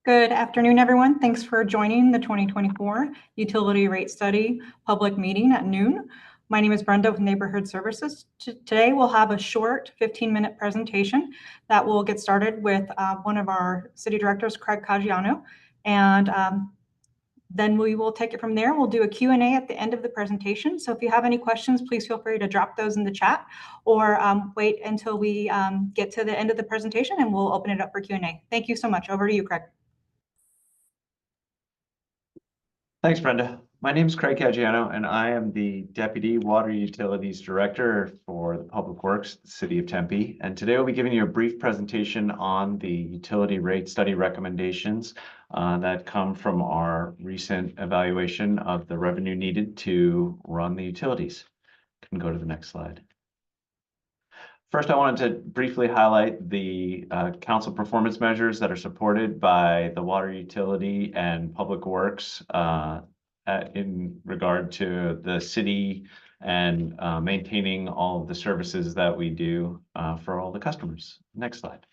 Good afternoon, everyone. Thanks for joining the 2024 Utility Rate Study public meeting at noon. My name is Brenda with Neighborhood Services. Today, we'll have a short 15-minute presentation that will get started with one of our city directors, Craig Caggiano, and then we will take it from there. We'll do a Q&A at the end of the presentation. So if you have any questions, please feel free to drop those in the chat or wait until we get to the end of the presentation and we'll open it up for Q&A. Thank you so much. Over to you, Craig. Thanks, Brenda. My name is Craig Caggiano, and I am the Deputy Water Utilities Director for the Public Works at the City of Tempe. And today we'll be giving you a brief presentation on the utility rate study recommendations that come from our recent evaluation of the revenue needed to run the utilities. You can go to the next slide. First, I wanted to briefly highlight the council performance measures that are supported by the water utility and public works in regard to the city and maintaining all of the services that we do for all the customers. Next slide.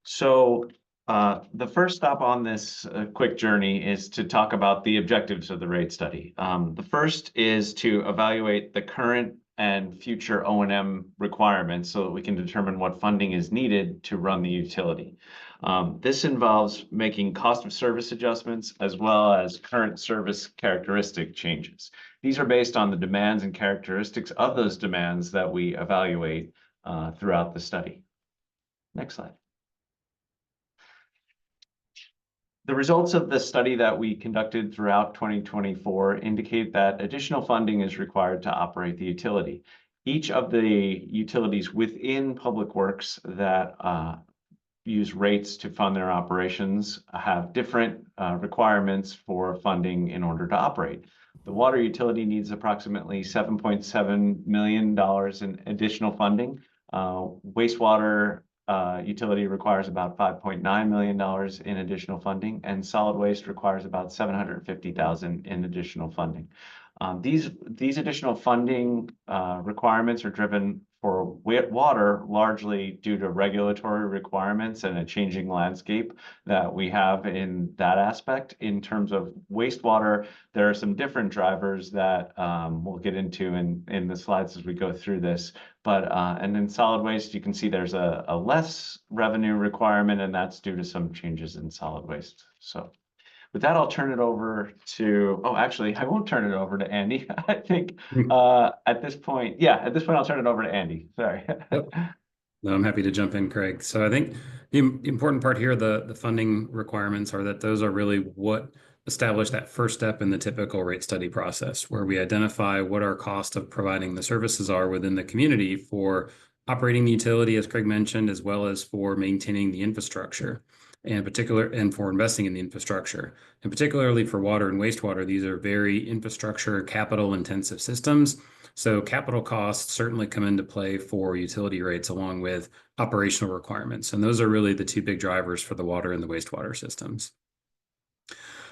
So the first stop on this quick journey is to talk about the objectives of the rate study. The first is to evaluate the current and future O&M requirements so that we can determine what funding is needed to run the utility. This involves making cost of service adjustments as well as current service characteristic changes. These are based on the demands and characteristics of those demands that we evaluate throughout the study. Next slide. The results of the study that we conducted throughout 2024 indicate that additional funding is required to operate the utility. Each of the utilities within Public Works that use rates to fund their operations have different requirements for funding in order to operate. The water utility needs approximately $7.7 million in additional funding. Wastewater utility requires about $5.9 million in additional funding, and solid waste requires about $750,000 in additional funding. These additional funding requirements are driven for water largely due to regulatory requirements and a changing landscape that we have in that aspect. In terms of wastewater, there are some different drivers that we'll get into in the slides as we go through this. But and in solid waste, you can see there's a less revenue requirement, and that's due to some changes in solid waste. So with that, I'll turn it over to, oh, actually, I won't turn it over to Andy. I think at this point, I'll turn it over to Andy. Sorry. Yep. No, I'm happy to jump in, Craig. So I think the important part here, the funding requirements are that those are really what establish that first step in the typical rate study process, where we identify what our cost of providing the services are within the community for operating the utility, as Craig mentioned, as well as for maintaining the infrastructure. And for investing in the infrastructure. And particularly for water and wastewater, these are very infrastructure capital intensive systems. So capital costs certainly come into play for utility rates along with operational requirements. And those are really the two big drivers for the water and the wastewater systems.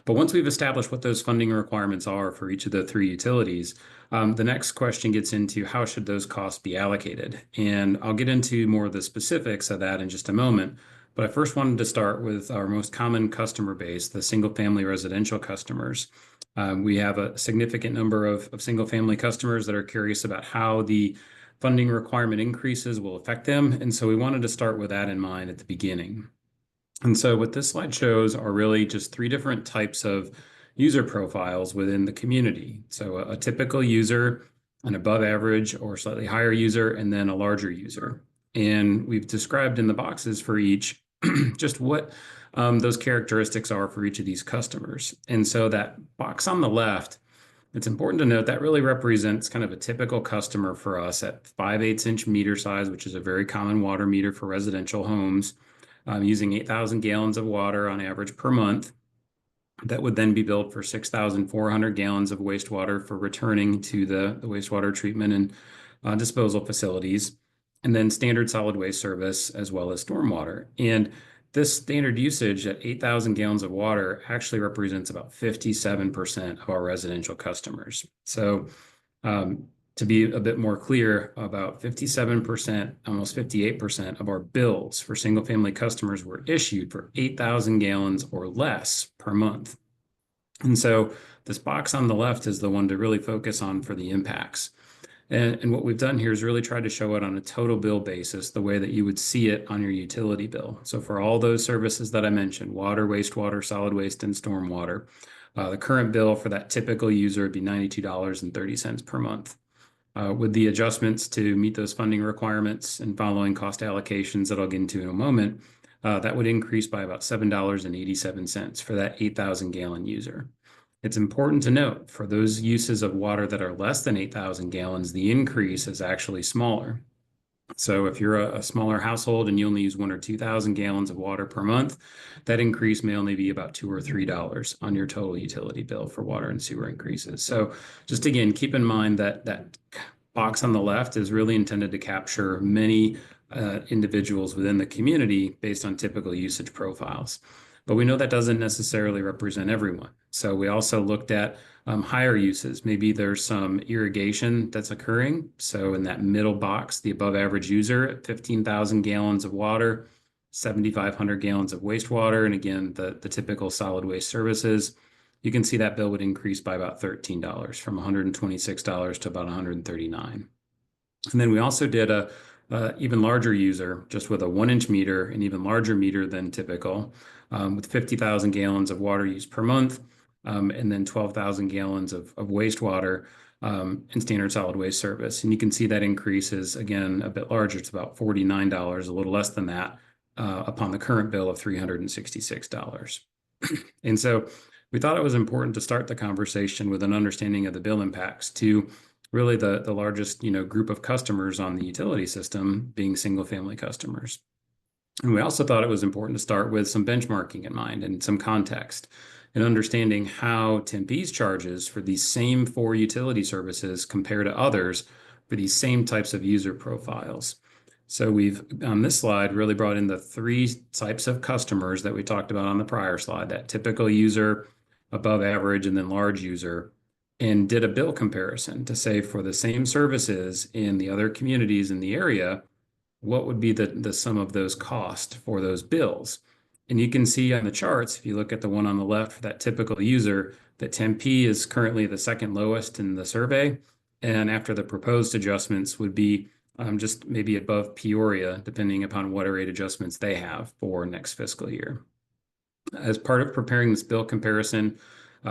But once we've established what those funding requirements are for each of the three utilities, the next question gets into how should those costs be allocated? And I'll get into more of the specifics of that in just a moment. But I first wanted to start with our most common customer base, the single-family residential customers. We have a significant number of single-family customers that are curious about how the funding requirement increases will affect them. And so we wanted to start with that in mind at the beginning. And so what this slide shows are really just three different types of user profiles within the community. So a typical user, an above average or slightly higher user, and then a larger user. And we've described in the boxes for each just what those characteristics are for each of these customers. And so that box on the left, it's important to note that really represents kind of a typical customer for us at 5/8 inch meter size, which is a very common water meter for residential homes, using 8,000 gallons of water on average per month. That would then be billed for 6,400 gallons of wastewater for returning to the wastewater treatment and disposal facilities. And then standard solid waste service as well as stormwater. And this standard usage at 8,000 gallons of water actually represents about 57% of our residential customers. So To be a bit more clear, about 57%, almost 58% of our bills for single-family customers were issued for 8,000 gallons or less per month. And so this box on the left is the one to really focus on for the impacts. And what we've done here is really try to show it on a total bill basis, the way that you would see it on your utility bill. So for all those services that I mentioned, water, wastewater, solid waste, and stormwater, the current bill for that typical user would be $92.30 per month. With the adjustments to meet those funding requirements and following cost allocations that I'll get into in a moment, that would increase by about $7.87 for that 8,000 gallon user. It's important to note for those uses of water that are less than 8,000 gallons, the increase is actually smaller. So if you're a smaller household and you only use 1,000 or 2,000 gallons of water per month, that increase may only be about $2 or $3 on your total utility bill for water and sewer increases. So just again, keep in mind that that box on the left is really intended to capture many individuals within the community based on typical usage profiles. But we know that doesn't necessarily represent everyone. So we also looked at higher uses. Maybe there's some irrigation that's occurring. So in that middle box, the above average user at 15,000 gallons of water, 7,500 gallons of wastewater, and again, the typical solid waste services, you can see that bill would increase by about $13 from $126 to about $139. And then we also did a even larger user, just with a 1-inch meter, an even larger meter than typical, with 50,000 gallons of water use per month, and then 12,000 gallons of wastewater in standard solid waste service. And you can see that increase is, again, a bit larger. It's about $49, a little less than that, upon the current bill of $366. And so we thought it was important to start the conversation with an understanding of the bill impacts to really the largest group of customers on the utility system being single family customers. And we also thought it was important to start with some benchmarking in mind and some context and understanding how Tempe's charges for these same 4 utility services compare to others for these same types of user profiles. So we've, on this slide, really brought in the 3 types of customers that we talked about on the prior slide, that typical user, above average, and then large user, and did a bill comparison to say for the same services in the other communities in the area, what would be the sum of those costs for those bills. And you can see on the charts, if you look at the one on the left for that typical user, that Tempe is currently the second lowest in the survey. And after the proposed adjustments would be just maybe above Peoria, depending upon what rate adjustments they have for next fiscal year. As part of preparing this bill comparison,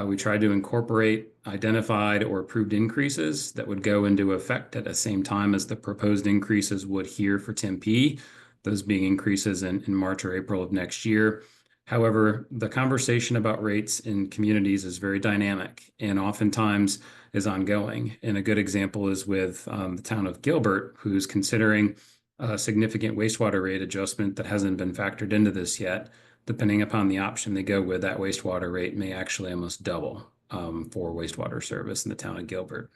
we tried to incorporate identified or approved increases that would go into effect at the same time as the proposed increases would here for Tempe, those being increases in March or April of next year. However, the conversation about rates in communities is very dynamic and oftentimes is ongoing. And a good example is with the town of Gilbert, who's considering a significant wastewater rate adjustment that hasn't been factored into this yet. Depending upon the option they go with, that wastewater rate may actually almost double for wastewater service in the town of Gilbert.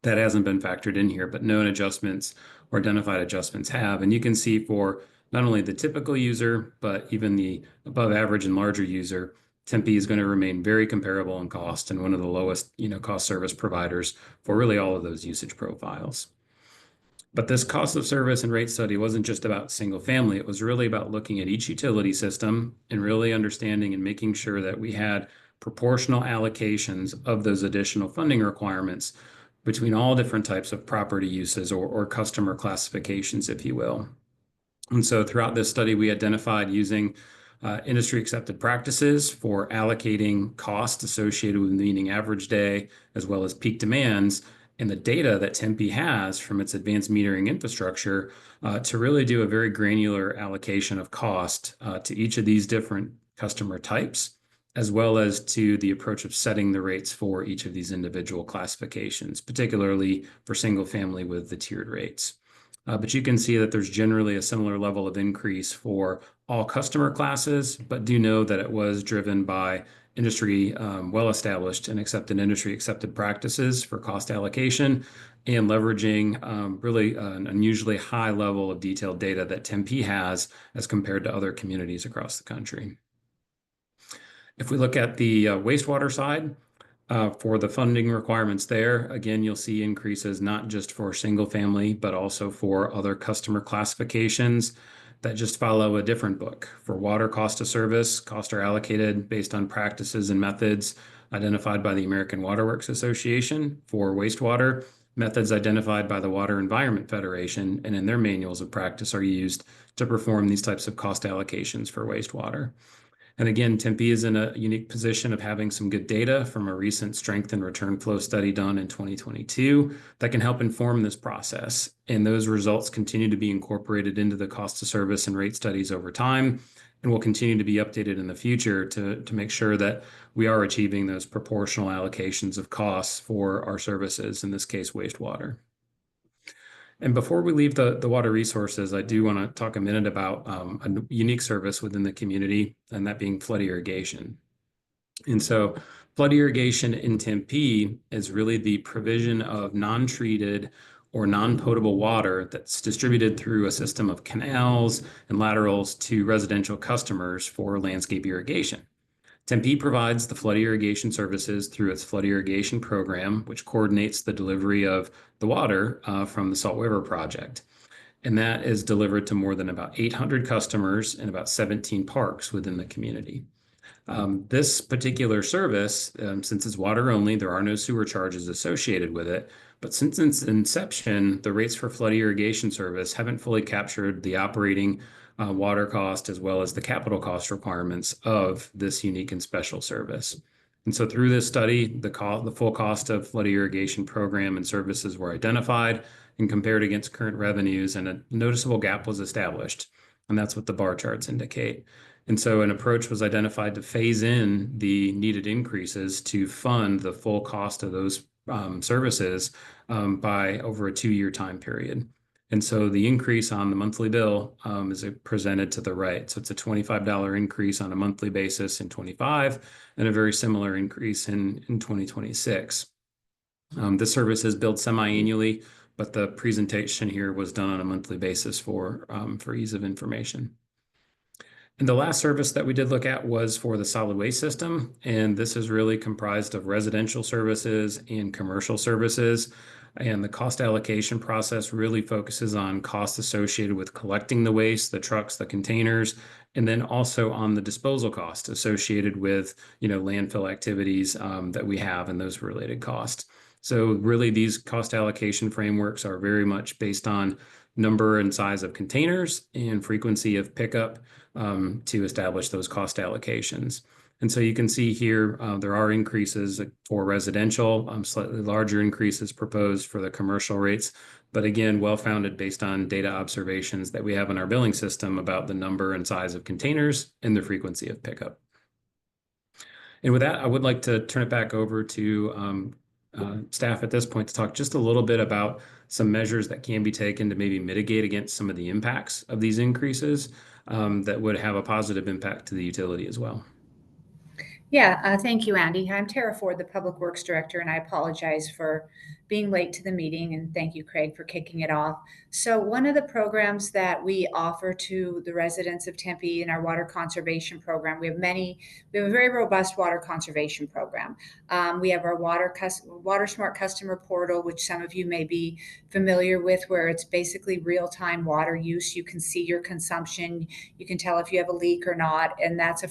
That hasn't been factored in here, but known adjustments or identified adjustments have. And you can see for not only the typical user, but even the above average and larger user, Tempe is going to remain very comparable in cost and one of the lowest cost service providers for really all of those usage profiles. But this cost of service and rate study wasn't just about single family. It was really about looking at each utility system and really understanding and making sure that we had proportional allocations of those additional funding requirements between all different types of property uses or customer classifications, if you will. And so throughout this study, we identified using industry accepted practices for allocating costs associated with meeting average day as well as peak demands, and the data that Tempe has from its advanced metering infrastructure to really do a very granular allocation of cost to each of these different customer types, as well as to the approach of setting the rates for each of these individual classifications, particularly for single family with the tiered rates. But you can see that there's generally a similar level of increase for all customer classes, but do know that it was driven by industry well-established and accepted industry accepted practices for cost allocation and leveraging really an unusually high level of detailed data that Tempe has as compared to other communities across the country. If we look at the wastewater side, For the funding requirements there, again, you'll see increases not just for single family, but also for other customer classifications that just follow a different book. For water cost of service, costs are allocated based on practices and methods identified by the American Water Works Association. For wastewater, methods identified by the Water Environment Federation and in their manuals of practice are used to perform these types of cost allocations for wastewater. And again, Tempe is in a unique position of having some good data from a recent strength and return flow study done in 2022 that can help inform this process. And those results continue to be incorporated into the cost of service and rate studies over time, and will continue to be updated in the future to make sure that we are achieving those proportional allocations of costs for our services, in this case, wastewater. And before we leave the water resources, I do want to talk a minute about a unique service within the community, and that being flood irrigation. And so flood irrigation in Tempe is really the provision of non-treated or non-potable water that's distributed through a system of canals and laterals to residential customers for landscape irrigation. Tempe provides the flood irrigation services through its flood irrigation program, which coordinates the delivery of the water from the Salt River Project. And that is delivered to more than about 800 customers in about 17 parks within the community. This particular service, since it's water only, there are no sewer charges associated with it. But since its inception, the rates for flood irrigation service haven't fully captured the operating water cost as well as the capital cost requirements of this unique and special service. And so through this study, the full cost of flood irrigation program and services were identified and compared against current revenues, and a noticeable gap was established. And that's what the bar charts indicate. And so an approach was identified to phase in the needed increases to fund the full cost of those services by over a 2-year time period. And so the increase on the monthly bill is presented to the right. So it's a $25 increase on a monthly basis in 25 and a very similar increase in 2026. This service is billed semi-annually, but the presentation here was done on a monthly basis for ease of information. And the last service that we did look at was for the solid waste system. And this is really comprised of residential services and commercial services. And the cost allocation process really focuses on costs associated with collecting the waste, the trucks, the containers, and then also on the disposal cost associated with, landfill activities that we have and those related costs. So really these cost allocation frameworks are very much based on number and size of containers and frequency of pickup to establish those cost allocations. And so you can see here, there are increases for residential, slightly larger increases proposed for the commercial rates, but again, well-founded based on data observations that we have in our billing system about the number and size of containers and the frequency of pickup. And with that, I would like to turn it back over to staff at this point to talk just a little bit about some measures that can be taken to maybe mitigate against some of the impacts of these increases that would have a positive impact to the utility as well. Yeah, thank you, Andy. I'm Tara Ford, the Public Works Director, and I apologize for being late to the meeting, and thank you, Craig, for kicking it off. So one of the programs that we offer to the residents of Tempe in our water conservation program, we have a very robust water conservation program. We have our Water Smart customer portal, which some of you may be familiar with, where it's basically real-time water use. You can see your consumption, you can tell if you have a leak or not, and that's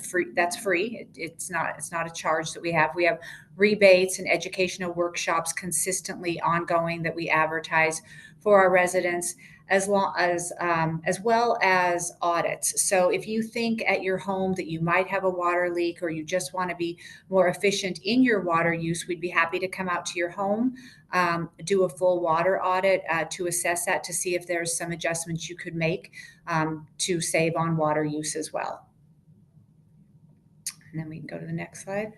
free. It's not a charge that we have. We have rebates and educational workshops consistently ongoing that we advertise for our residents, as well as audits. So if you think at your home that you might have a water leak, or you just want to be more efficient in your water use, we'd be happy to come out to your home, do a full water audit to assess that, to see if there's some adjustments you could make to save on water use as well. And then we can go to the next slide.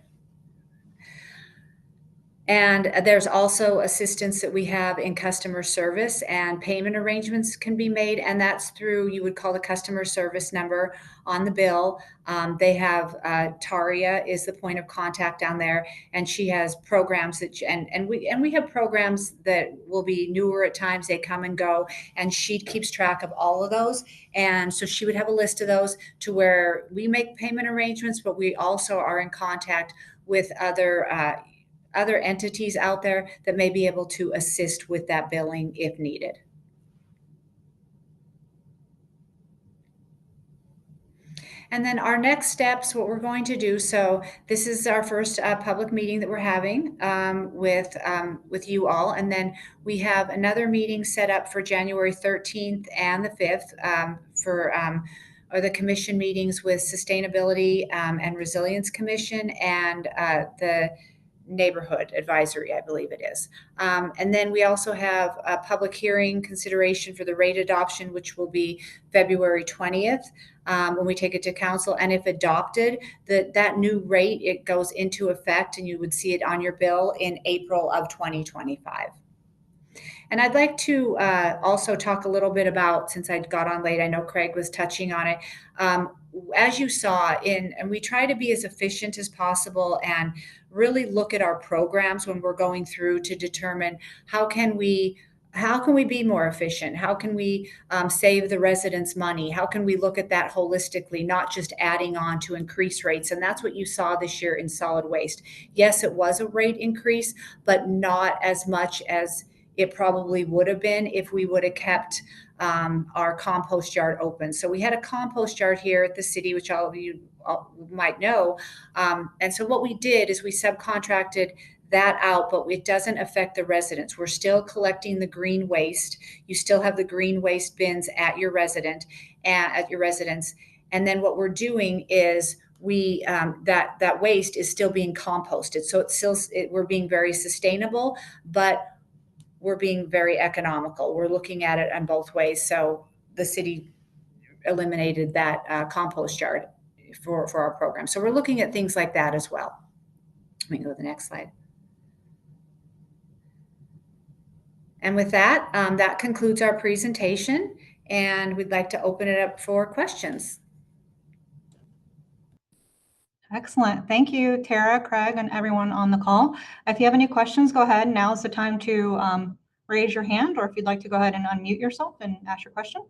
And there's also assistance that we have in customer service, and payment arrangements can be made. And that's through, you would call the customer service number on the bill. They have, Taria is the point of contact down there, and she has programs that, and we have programs that will be newer at times. They come and go, and she keeps track of all of those. And so she would have a list of those to where we make payment arrangements, but we also are in contact with other other entities out there that may be able to assist with that billing if needed. And then our next steps, what we're going to do. So this is our first public meeting that we're having with you all, and then we have another meeting set up for January 13th and the 5th for the commission meetings with Sustainability and Resilience Commission and the Neighborhood Advisory, I believe it is. And then we also have a public hearing consideration for the rate adoption, which will be February 20th. When we take it to council, and if adopted, that new rate, it goes into effect and you would see it on your bill in April of 2025. And I'd like to also talk a little bit about, since I got on late, I know Craig was touching on it. As you saw and we try to be as efficient as possible and really look at our programs when we're going through to determine how can we be more efficient? How can we save the residents money? How can we look at that holistically, not just adding on to increase rates? And that's what you saw this year in solid waste. Yes, it was a rate increase, but not as much as it probably would have been if we would have kept our compost yard open. So we had a compost yard here at the city, which all of you might know. And so what we did is we subcontracted that out, but it doesn't affect the residents. We're still collecting the green waste. You still have the green waste bins at your residence. And then what we're doing is we that waste is still being composted. So we're being very sustainable, but we're being very economical. We're looking at it in both ways. So the city eliminated that compost yard for our program. So we're looking at things like that as well. Let me go to the next slide. And with that, that concludes our presentation, and we'd like to open it up for questions. Excellent. Thank you, Tara, Craig, and everyone on the call. If you have any questions, go ahead. Now is the time to raise your hand, or if you'd like to go ahead and unmute yourself and ask your question.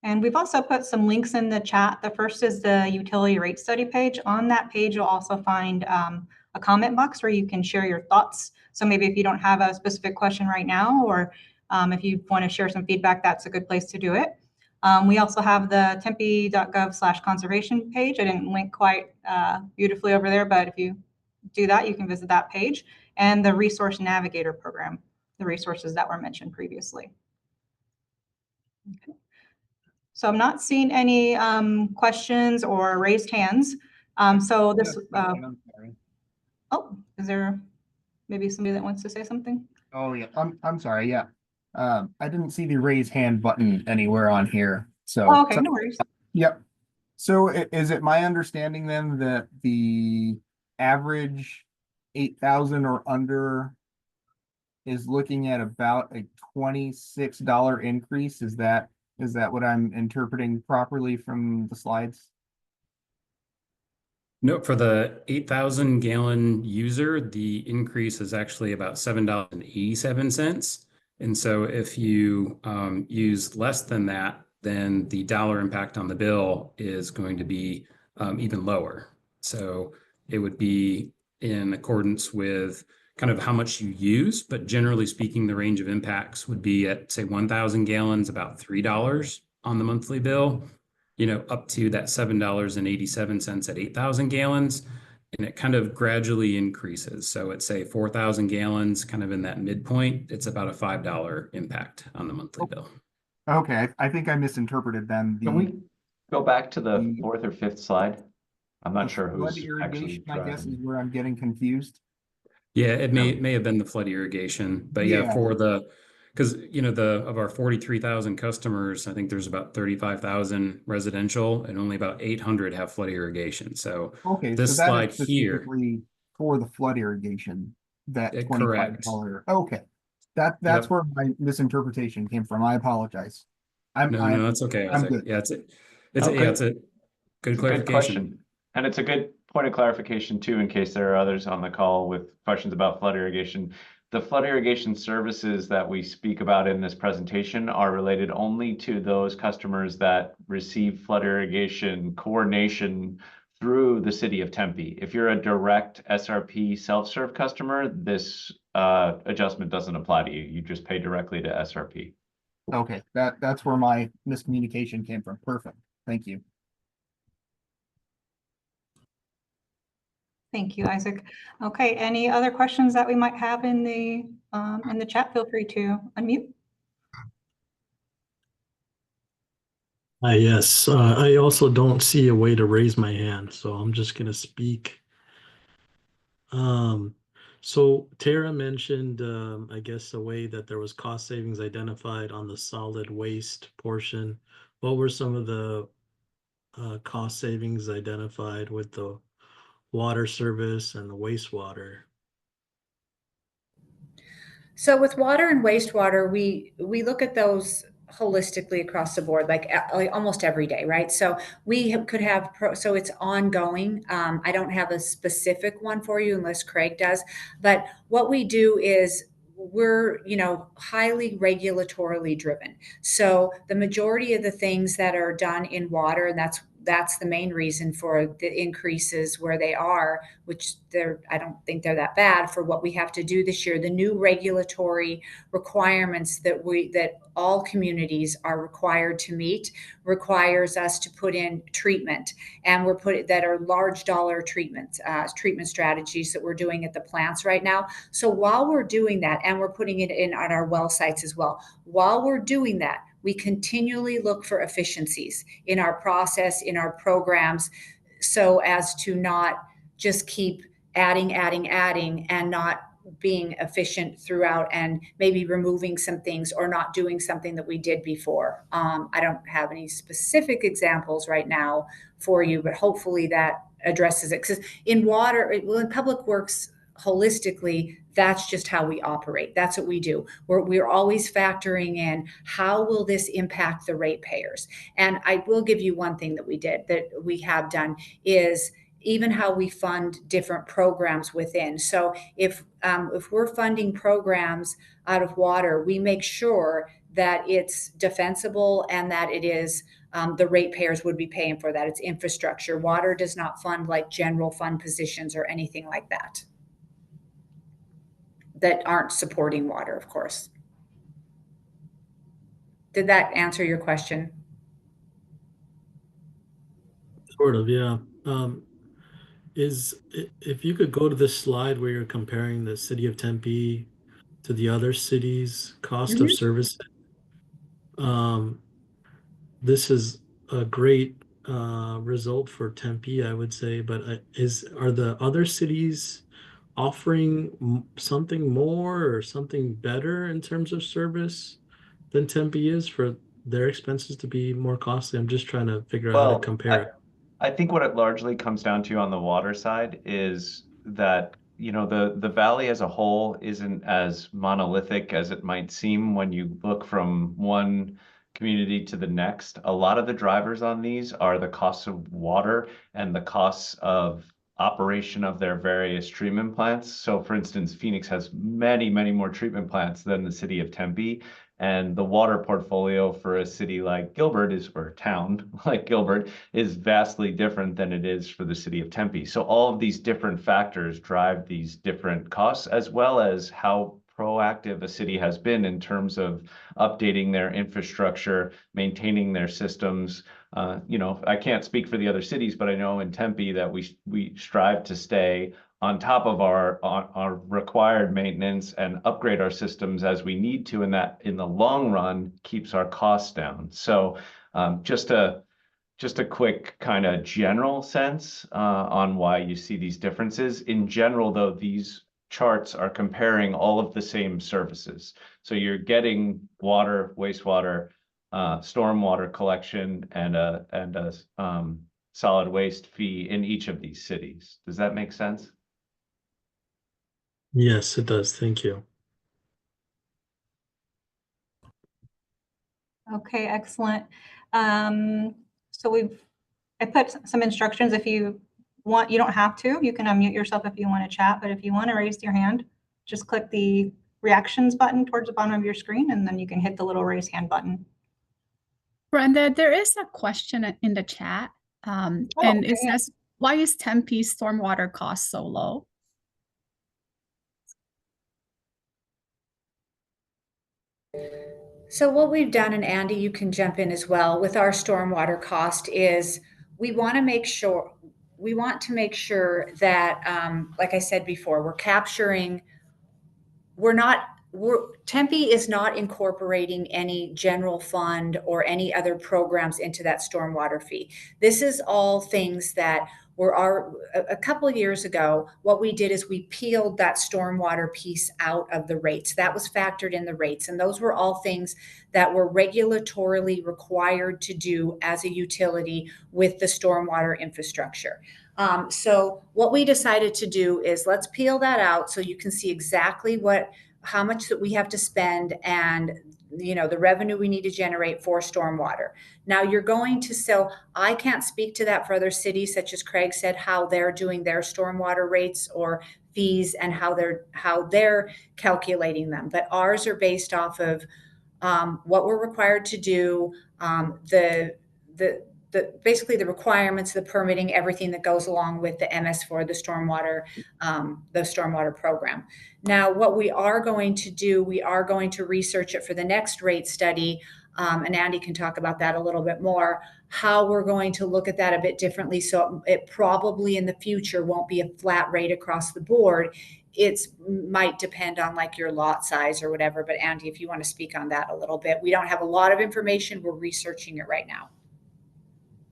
And we've also put some links in the chat. The first is the utility rate study page. On that page, you'll also find a comment box where you can share your thoughts. So maybe if you don't have a specific question right now, or if you want to share some feedback, that's a good place to do it. We also have the tempe.gov/conservation page. I didn't link quite beautifully over there, but if you do that, you can visit that page, and the Resource Navigator program, the resources that were mentioned previously. Okay. So I'm not seeing any questions or raised hands. So this, oh, is there maybe somebody that wants to say something? Oh yeah, I'm sorry. Yeah, I didn't see the raise hand button anywhere on here. So Oh, okay, no worries. Yep. So is it my understanding then that the average 8,000 or under is looking at about a $26 increase? Is that what I'm interpreting properly from the slides? No, for the 8,000 gallon user, the increase is actually about $7.87. And so if you use less than that, then the dollar impact on the bill is going to be even lower. So it would be in accordance with kind of how much you use, but generally speaking, the range of impacts would be at, say, 1,000 gallons, about $3 on the monthly bill, up to that $7.87 at 8,000 gallons. And it kind of gradually increases. So at, say, 4,000 gallons, kind of in that midpoint, it's about a $5 impact on the monthly bill. Okay, I think I misinterpreted then. Can we go back to the fourth or fifth slide? I'm not sure who's actually I guess is driving. where I'm getting confused. Yeah, it may have been the flood irrigation, but yeah, for the, because of our 43,000 customers, I think there's about 35,000 residential and only about 800 have flood irrigation. So okay, this so that slide is here specifically for the flood irrigation, that correct. $25. Okay, that's where my misinterpretation came from. I apologize. No, that's okay. I'm good. Yeah, it's a good clarification. Good question. And it's a good point of clarification too, in case there are others on the call with questions about flood irrigation. The flood irrigation services that we speak about in this presentation are related only to those customers that receive flood irrigation coordination through the city of Tempe. If you're a direct SRP self-serve customer, this adjustment doesn't apply to you. You just pay directly to SRP. Okay, that's where my miscommunication came from. Perfect. Thank you. Thank you, Isaac. Okay, any other questions that we might have in the chat? Feel free to unmute. Yes, I also don't see a way to raise my hand, so I'm just going to speak. So Tara mentioned, I guess, a way that there was cost savings identified on the solid waste portion. What were some of the cost savings identified with the water service and the wastewater? So with water and wastewater, we look at those holistically across the board, like almost every day, right? So we could have, so it's ongoing. I don't have a specific one for you unless Craig does, but what we do is we're, highly regulatorily driven. So the majority of the things that are done in water, and that's the main reason for the increases where they are, which I don't think they're that bad for what we have to do this year. The new regulatory requirements that all communities are required to meet requires us to put in treatment, and that are large dollar treatment strategies that we're doing at the plants right now. So while we're doing that, and we're putting it in on our well sites as well, while we're doing that, we continually look for efficiencies in our process, in our programs, so as to not just keep adding, and not being efficient throughout, and maybe removing some things or not doing something that we did before. I don't have any specific examples right now for you, but hopefully that addresses it. Because in water, in public works, holistically, that's just how we operate. That's what we do. We're always factoring in, how will this impact the ratepayers? And I will give you one thing that we have done is even how we fund different programs within. So if we're funding programs out of water, we make sure that it's defensible and that it is the ratepayers would be paying for that. It's infrastructure. Water does not fund like general fund positions or anything like that aren't supporting water, of course. Did that answer your question? Sort of, yeah. If you could go to this slide where you're comparing the city of Tempe to the other cities' cost of service. This is a great result for Tempe, I would say, but are the other cities offering something more or something better in terms of service than Tempe is for their expenses to be more costly? I'm just trying to figure out how to compare. I think what it largely comes down to on the water side is that, the valley as a whole isn't as monolithic as it might seem when you look from one community to the next. A lot of the drivers on these are the costs of water and the costs of operation of their various treatment plants. So for instance, Phoenix has many, many more treatment plants than the city of Tempe. And the water portfolio for a city like Gilbert or a town like Gilbert is vastly different than it is for the city of Tempe. So all of these different factors drive these different costs, as well as how proactive a city has been in terms of updating their infrastructure, maintaining their systems. I can't speak for the other cities, but I know in Tempe that we strive to stay on top of our required maintenance and upgrade our systems as we need to, and that in the long run keeps our costs down. So just a quick kind of general sense on why you see these differences. In general, though, these charts are comparing all of the same services. So you're getting water, wastewater, stormwater collection, and a solid waste fee in each of these cities. Does that make sense? Yes, it does. Thank you. Okay, excellent. So I put some instructions. If you want, you don't have to. You can unmute yourself if you want to chat, but if you want to raise your hand, just click the reactions button towards the bottom of your screen, and then you can hit the little raise hand button. Brenda, there is a question in the chat, and it says, why is Tempe's stormwater cost so low? So what we've done, and Andy, you can jump in as well, with our stormwater cost is we want to make sure that, like I said before, Tempe is not incorporating any general fund or any other programs into that stormwater fee. This is all things that a couple of years ago, what we did is we peeled that stormwater piece out of the rates. That was factored in the rates. And those were all things that were regulatorily required to do as a utility with the stormwater infrastructure. So what we decided to do is let's peel that out so you can see exactly how much that we have to spend and the revenue we need to generate for stormwater. Now I can't speak to that for other cities, such as Craig said, how they're doing their stormwater rates or fees and how they're calculating them. But ours are based off of what we're required to do, basically the requirements, the permitting, everything that goes along with the MS4, the stormwater program. Now, what we are going to do, we are going to research it for the next rate study, and Andy can talk about that a little bit more, how we're going to look at that a bit differently. So it probably in the future won't be a flat rate across the board. It might depend on like your lot size or whatever. But Andy, if you want to speak on that a little bit, we don't have a lot of information. We're researching it right now.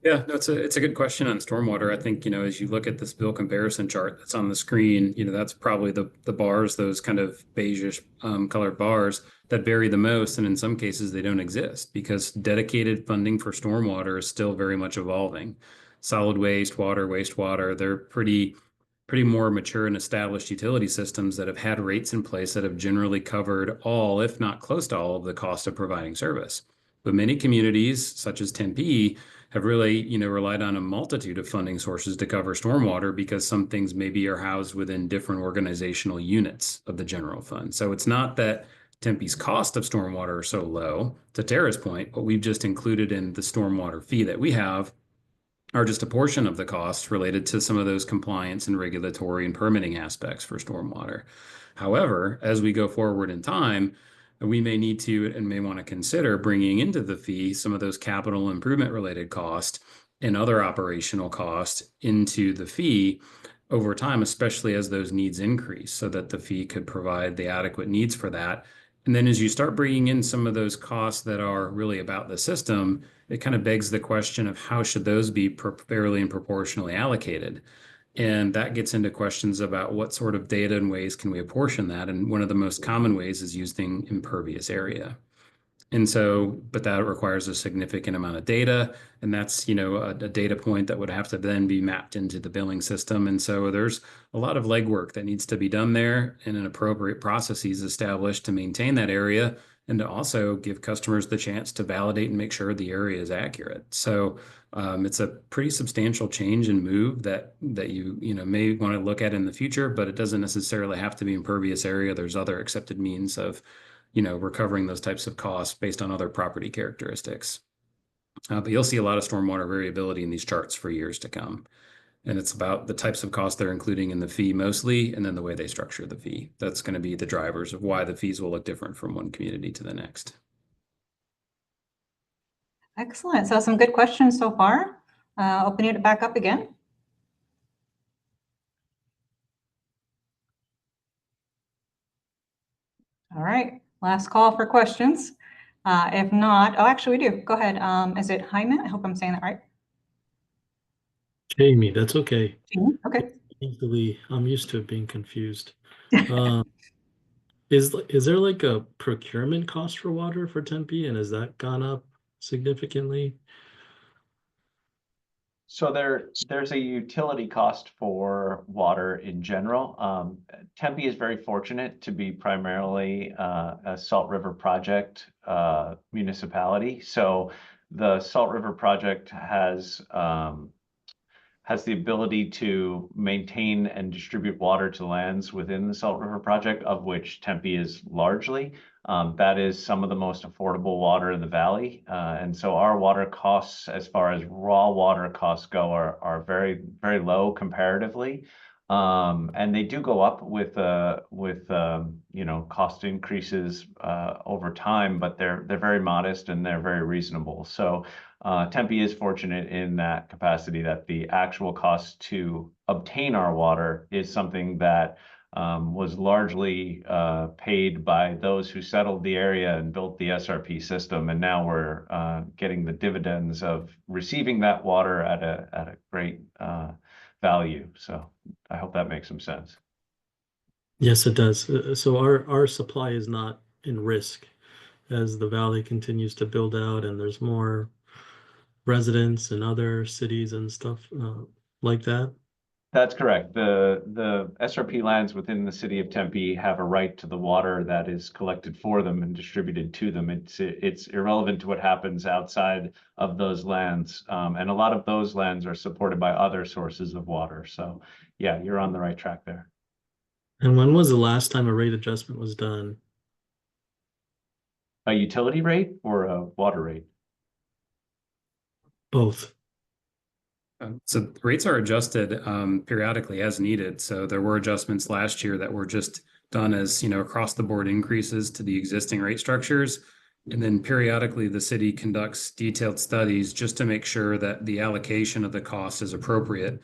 Yeah, no, it's a good question on stormwater. I think, as you look at this bill comparison chart that's on the screen, that's probably the bars, those kind of beigeish colored bars that vary the most. And in some cases, they don't exist because dedicated funding for stormwater is still very much evolving. Solid waste, wastewater, they're pretty more mature and established utility systems that have had rates in place that have generally covered all, if not close to all, of the cost of providing service. But many communities, such as Tempe, have really, relied on a multitude of funding sources to cover stormwater because some things maybe are housed within different organizational units of the general fund. So it's not that Tempe's cost of stormwater are so low, to Tara's point, what we've just included in the stormwater fee that we have are just a portion of the costs related to some of those compliance and regulatory and permitting aspects for stormwater. However, as we go forward in time, we may need to and may want to consider bringing into the fee some of those capital improvement related costs and other operational costs into the fee over time, especially as those needs increase, so that the fee could provide the adequate needs for that. And then as you start bringing in some of those costs that are really about the system, it kind of begs the question of how should those be fairly and proportionally allocated? And that gets into questions about what sort of data and ways can we apportion that. And one of the most common ways is using impervious area. And so, but that requires a significant amount of data. And that's, a data point that would have to then be mapped into the billing system. And so there's a lot of legwork that needs to be done there and an appropriate processes established to maintain that area and to also give customers the chance to validate and make sure the area is accurate. So it's a pretty substantial change and move that you may want to look at in the future, but it doesn't necessarily have to be impervious area. There's other accepted means of recovering those types of costs based on other property characteristics. But you'll see a lot of stormwater variability in these charts for years to come. And it's about the types of costs they're including in the fee mostly, and then the way they structure the fee. That's going to be the drivers of why the fees will look different from one community to the next. Excellent. So some good questions so far. Opening it back up again. All right, last call for questions. If not, actually we do. Go ahead. Is it Jaime? I hope I'm saying that right. Jamie, that's okay. Jamie? Okay. Easily, I'm used to it being confused. Is there like a procurement cost for water for Tempe, and has that gone up significantly? So there's a utility cost for water in general. Tempe is very fortunate to be primarily a Salt River Project municipality. So the Salt River Project has has the ability to maintain and distribute water to lands within the Salt River Project, of which Tempe is largely. That is some of the most affordable water in the valley. And so our water costs, as far as raw water costs go, are very, very low comparatively. And they do go up with cost increases over time, but they're very modest and they're very reasonable. So Tempe is fortunate in that capacity, that the actual cost to obtain our water is something that was largely paid by those who settled the area and built the SRP system. And now we're getting the dividends of receiving that water at a great value. So I hope that makes some sense. Yes, it does. So our supply is not in risk as the valley continues to build out and there's more residents in other cities and stuff like that. That's correct. The SRP lands within the city of Tempe have a right to the water that is collected for them and distributed to them. It's irrelevant to what happens outside of those lands. And a lot of those lands are supported by other sources of water. So yeah, you're on the right track there. And when was the last time a rate adjustment was done? A utility rate or a water rate? Both. So rates are adjusted periodically as needed. So there were adjustments last year that were just done as, across the board increases to the existing rate structures. And then periodically the city conducts detailed studies just to make sure that the allocation of the cost is appropriate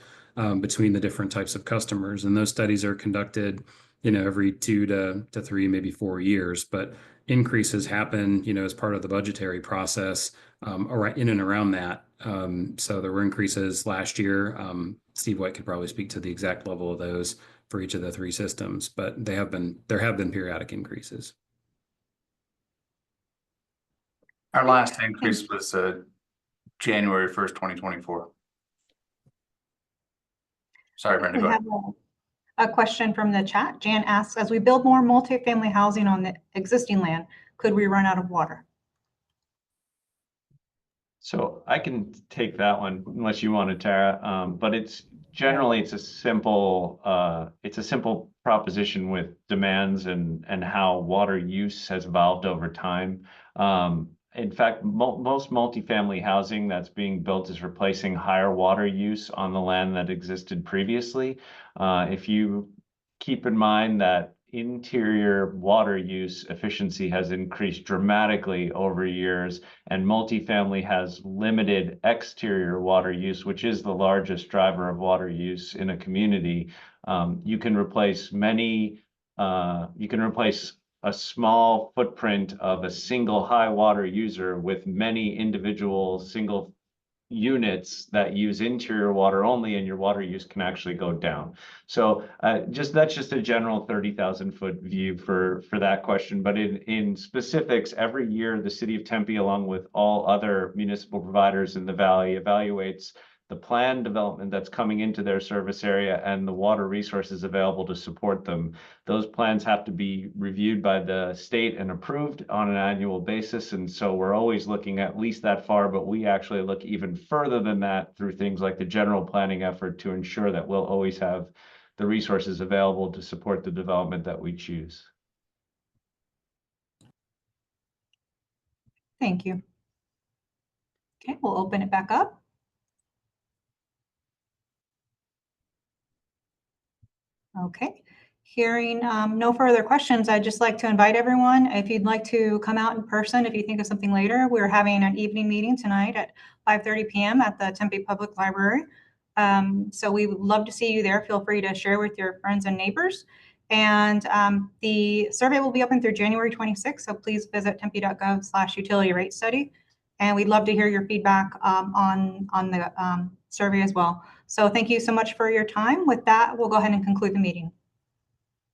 between the different types of customers. And those studies are conducted, every 2 to 3, maybe 4 years. But increases happen, as part of the budgetary process in and around that. So there were increases last year. Steve White could probably speak to the exact level of those for each of the 3 systems, but there have been periodic increases. Our last increase was January 1st, 2024. Sorry, Brenda, We go ahead. have a question from the chat. Jan asks, as we build more multifamily housing on the existing land, could we run out of water? So I can take that one unless you want to, Tara. But it's generally it's a simple proposition with demands and how water use has evolved over time. In fact, most multifamily housing that's being built is replacing higher water use on the land that existed previously. If you keep in mind that interior water use efficiency has increased dramatically over years, and multifamily has limited exterior water use, which is the largest driver of water use in a community. You can replace a small footprint of a single high water user with many individual single units that use interior water only, and your water use can actually go down. So that's just a general 30,000-foot view for that question. But in specifics, every year the city of Tempe, along with all other municipal providers in the valley, evaluates the planned development that's coming into their service area and the water resources available to support them. Those plans have to be reviewed by the state and approved on an annual basis. And so we're always looking at least that far, but we actually look even further than that through things like the general planning effort to ensure that we'll always have the resources available to support the development that we choose. Thank you. Okay, we'll open it back up. Okay, hearing no further questions, I'd just like to invite everyone, if you'd like to come out in person, if you think of something later, we're having an evening meeting tonight at 5:30 p.m. at the Tempe Public Library. So we would love to see you there. Feel free to share with your friends and neighbors. And the survey will be open through January 26th, so please visit tempe.gov/utility rate study. And we'd love to hear your feedback on the survey as well. So thank you so much for your time. With that, we'll go ahead and conclude the meeting.